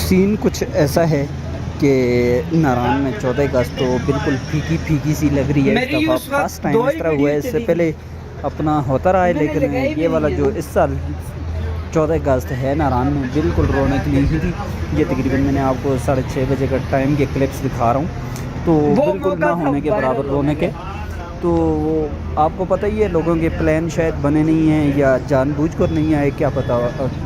Scene कुछ ऐसा है कि नारायण में 14 अगस्त तो बिल्कुल फीकी फीकी सी लग रही है। इस दफ़ा फर्स्ट टाइम इस तरह हुआ है, इससे पहले अपना होता रहा है, लेकिन ये वाला जो इस साल 14 अगस्त है नारायण में बिल्कुल रौनक ली ही थी। ये तकरीबन मैंने आपको 6:30 बजे का टाइम के क्लिप्स दिखा रहा हूँ, तो बिल्कुल ना होने के बराबर रौनक है। तो आपको पता ही है, लोगों के प्लान शायद बने नहीं हैं या जानबूझकर नहीं आए, क्या पता।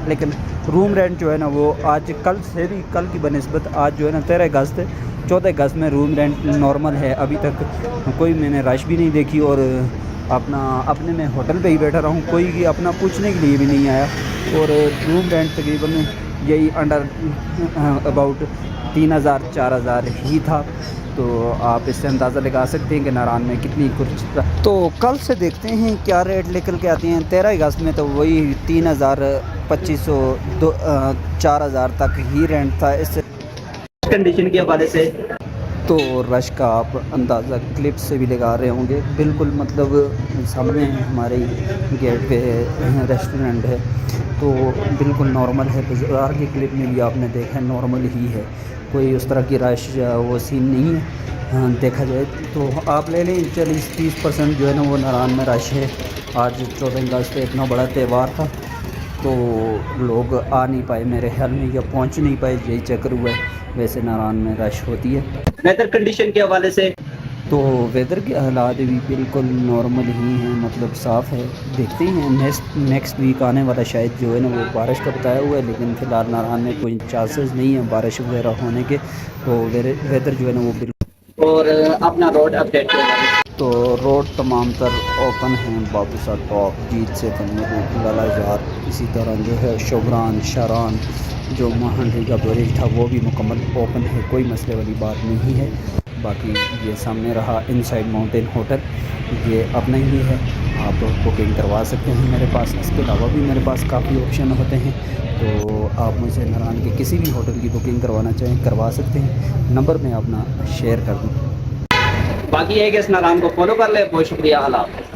लेकिन रूम रेंट जो है ना वो आज कल से भी, कल की बनिस्बत आज जो है ना 13 अगस्त है, 14 अगस्त में रूम रेंट नॉर्मल है। अभी तक कोई मैंने रश भी नहीं देखी और अपने में होटल पे ही बैठा रहा हूँ, कोई अपना पूछने के लिए भी नहीं आया। और रूम रेंट तकरीबन यही अंडर अबाउट 3000-4000 ही था। तो आप इससे अंदाज़ा लगा सकते हैं कि नारायण में कितनी कुछ। तो कल से देखते हैं क्या रेट निकल के आते हैं। 13 अगस्त में तो वही 3000, 2500, 4000 तक ही रेंट था। इससे कंडीशन के हवाले से तो रश का आप अंदाज़ा क्लिप से भी लगा रहे होंगे। बिल्कुल मतलब सामने हमारे गेट पे रेस्टोरेंट है, तो बिल्कुल नॉर्मल है। बाज़ार की क्लिप में भी आपने देखा है नॉर्मल ही है, कोई उस तरह की रश या वो सीन नहीं है। हाँ, देखा जाए तो आप ले लें 40-30% जो है ना वो नारायण में रश है। आज 14 अगस्त इतना बड़ा त्यौहार था तो लोग आ नहीं पाए मेरे ख्याल में, या पहुंच नहीं पाए, यही चक्कर हुआ है। वैसे नारायण में रश होती है। वेदर कंडीशन के हवाले से तो वेदर के हालात भी बिल्कुल नॉर्मल ही हैं, मतलब साफ़ है। देखते हैं नेक्स्ट वीक आने वाला शायद जो है ना वो बारिश का बताया हुआ है, लेकिन फ़िलहाल नारायण में कोई चांसेस नहीं है बारिश वगैरह होने के। तो वेदर जो है ना वो बिल्कुल। और अपना रोड अपडेट तो रोड तमाम तर ओपन हैं। बाबूसा टॉप, जीत से तनूर, लालाजार, इसी तरह जो है शोबरान, शारान, जो महानडी का ब्रिज था वो भी मुकम्मल ओपन है, कोई मसले वाली बात नहीं है। बाकी ये सामने रहा इनसाइड माउंटेन होटल, ये अपना ही है, आप बुकिंग करवा सकते हैं मेरे पास। इसके अलावा भी मेरे पास काफ़ी ऑप्शन होते हैं, तो आप मुझसे नारायण के किसी भी होटल की बुकिंग करवाना चाहें करवा सकते हैं। नंबर मैं अपना शेयर कर दूँ। बाकी है कि इस नारायण को फॉलो कर ले। बहुत शुक्रिया। अल्लाह हाफ़िज़।